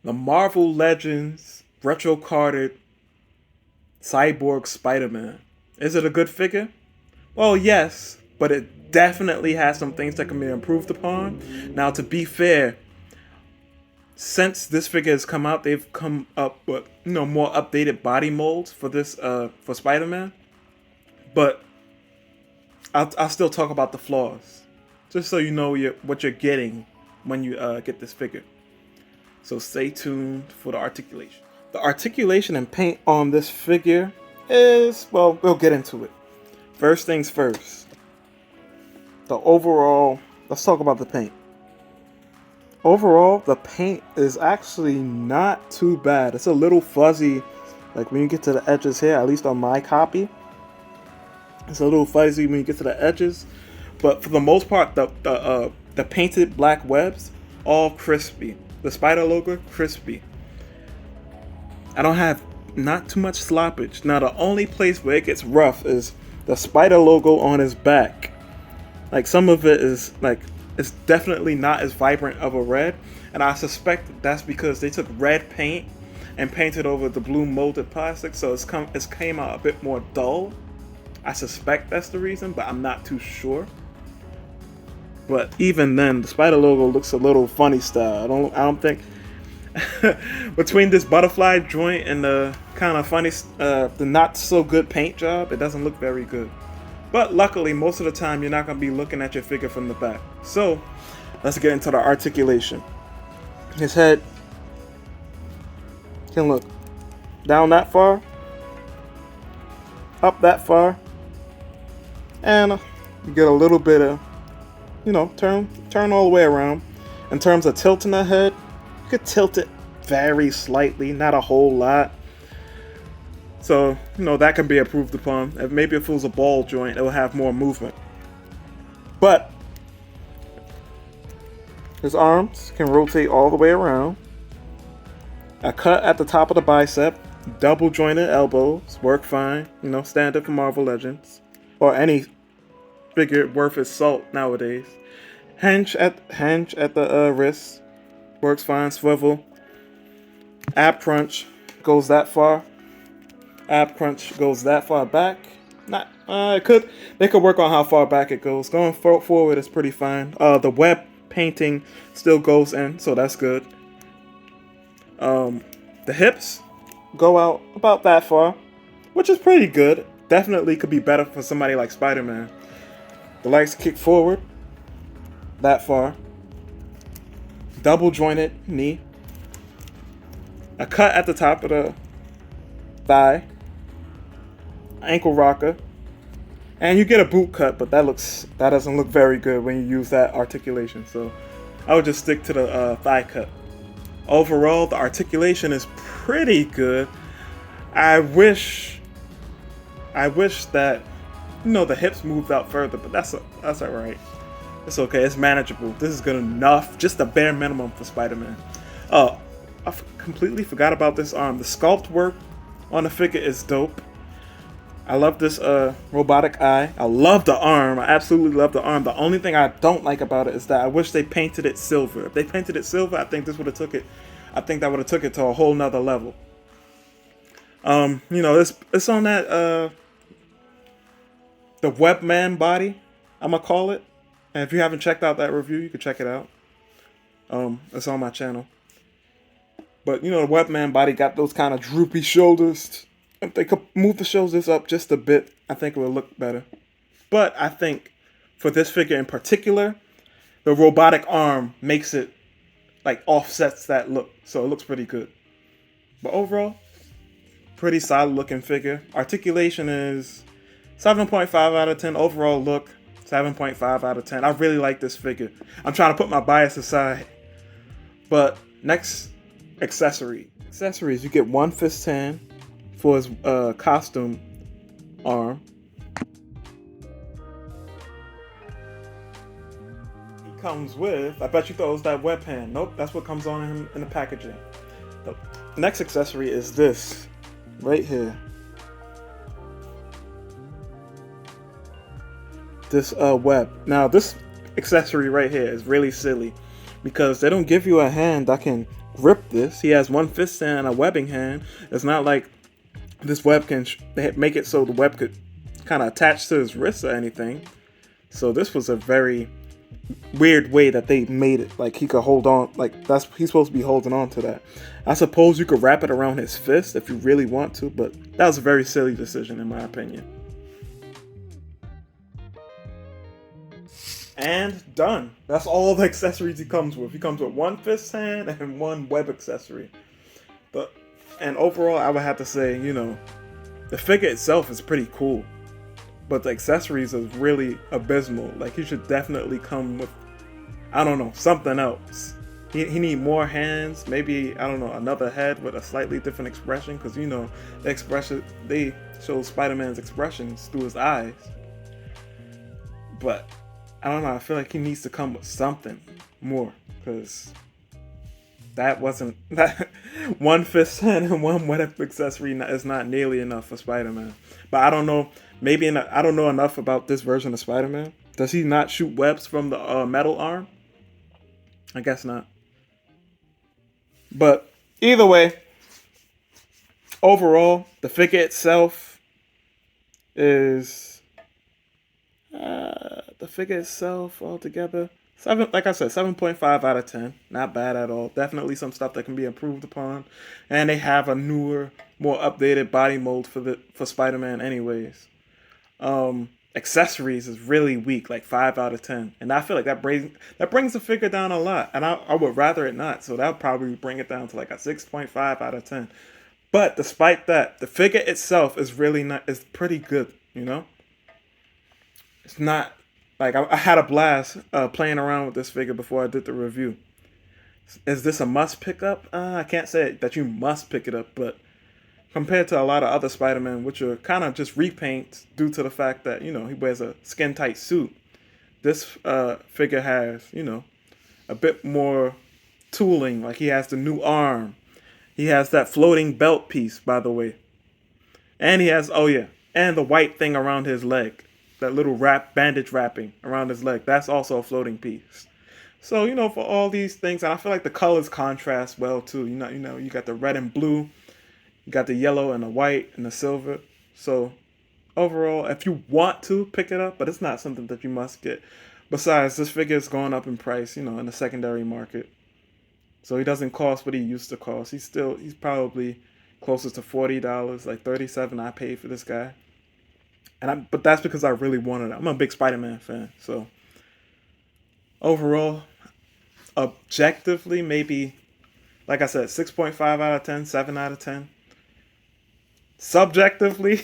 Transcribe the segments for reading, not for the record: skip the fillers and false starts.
The Marvel Legends retro carded Cyborg Spider-Man. Is it a good figure? Well, yes, but it definitely has some things that can be improved upon. Now, to be fair, since this figure has come out, they've come up with more updated body molds for this for Spider-Man. But I'll still talk about the flaws, just so you know what you're getting when you get this figure. So stay tuned for the articulation. The articulation and paint on this figure is, well, we'll get into it. First things first. The overall, let's talk about the paint. Overall, the paint is actually not too bad. It's a little fuzzy, like when you get to the edges here, at least on my copy. It's a little fuzzy when you get to the edges, but for the most part, the painted black webs, all crispy. The spider logo, crispy. I don't have not too much sloppage. Now the only place where it gets rough is the spider logo on his back. Like some of it is like, it's definitely not as vibrant of a red, and I suspect that's because they took red paint and painted over the blue molded plastic, so it's came out a bit more dull. I suspect that's the reason, but I'm not too sure. But even then, the spider logo looks a little funny style. I don't think between this butterfly joint and the kind of funny, the not so good paint job, it doesn't look very good. But luckily, most of the time, you're not going to be looking at your figure from the back. So, let's get into the articulation. His head can look down that far, up that far, and you get a little bit of, turn all the way around. In terms of tilting the head, you could tilt it very slightly, not a whole lot. So, that can be improved upon. Maybe if it was a ball joint, it will have more movement. But his arms can rotate all the way around. A cut at the top of the bicep, double jointed elbows, work fine. Standard for Marvel Legends. Or any figure worth its salt nowadays. Hinge at the wrist, works fine. Swivel. Ab crunch goes that far. Ab crunch goes that far back. Not they could work on how far back it goes. Going forward is pretty fine. The web painting still goes in, so that's good. The hips go out about that far, which is pretty good. Definitely could be better for somebody like Spider-Man. The legs kick forward that far. Double jointed knee. A cut at the top of the thigh. Ankle rocker, and you get a boot cut, but that doesn't look very good when you use that articulation. So I would just stick to the thigh cut. Overall, the articulation is pretty good. I wish that the hips moved out further, but that's alright. It's okay. It's manageable. This is good enough. Just the bare minimum for Spider-Man. I completely forgot about this arm. The sculpt work on the figure is dope. I love this robotic eye. I love the arm. I absolutely love the arm. The only thing I don't like about it is that I wish they painted it silver. If they painted it silver, I think that would have took it to a whole nother level. It's on that the Webman body, I'm gonna call it. And if you haven't checked out that review, you can check it out. It's on my channel. But the Webman body got those kind of droopy shoulders. If they could move the shoulders up just a bit, I think it would look better. But I think for this figure in particular, the robotic arm makes it, like, offsets that look. So it looks pretty good. But overall, pretty solid looking figure. Articulation is 7.5 out of 10. Overall look, 7.5 out of 10. I really like this figure. I'm trying to put my bias aside. But next, accessories. You get one fist hand for his costume arm. He comes with, I bet you thought it was that web hand. Nope, that's what comes on him in the packaging. The next accessory is this, right here. This web. Now this accessory right here is really silly because they don't give you a hand that can grip this. He has one fist and a webbing hand. It's not like this web can make it so the web could kind of attach to his wrist or anything. So this was a very weird way that they made it. Like he could hold on, like that's he's supposed to be holding on to that. I suppose you could wrap it around his fist if you really want to, but that was a very silly decision in my opinion. And done. That's all the accessories he comes with. He comes with one fist hand and one web accessory. But and overall, I would have to say, the figure itself is pretty cool, but the accessories is really abysmal. Like he should definitely come with, I don't know, something else. He need more hands, maybe, I don't know, another head with a slightly different expression, because the expression, they show Spider-Man's expressions through his eyes. But I don't know, I feel like he needs to come with something more, because that wasn't that one fist hand and one web accessory is not nearly enough for Spider-Man. But I don't know, I don't know enough about this version of Spider-Man. Does he not shoot webs from the metal arm? I guess not. But either way, overall, the figure itself is the figure itself altogether 7. Like I said, 7.5 out of 10. Not bad at all. Definitely some stuff that can be improved upon, and they have a newer, more updated body mold for Spider-Man, anyways. Accessories is really weak, like 5 out of 10, and I feel like that brings the figure down a lot, and I would rather it not. So that would probably bring it down to like a 6.5 out of 10. But despite that, the figure itself is really not is pretty good. It's not like I had a blast playing around with this figure before I did the review. Is this a must pick up? I can't say that you must pick it up, but compared to a lot of other Spider-Man, which are kind of just repaints due to the fact that, he wears a skin-tight suit, this figure has, a bit more tooling. Like he has the new arm. He has that floating belt piece, by the way. And he has, oh yeah, and the white thing around his leg. That little bandage wrapping around his leg. That's also a floating piece. So, for all these things, and I feel like the colors contrast well too. You got the red and blue. You got the yellow and the white and the silver. So overall, if you want to pick it up, but it's not something that you must get. Besides, this figure is going up in price, in the secondary market. So he doesn't cost what he used to cost. He's probably closer to $40, like 37 I paid for this guy. But that's because I really wanted it. I'm a big Spider-Man fan. So overall, objectively, maybe, like I said, 6.5 out of 10, 7 out of 10. Subjectively,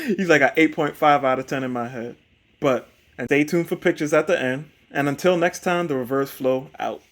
he's like an 8.5 out of 10 in my head. But and stay tuned for pictures at the end. And until next time, the reverse flow out.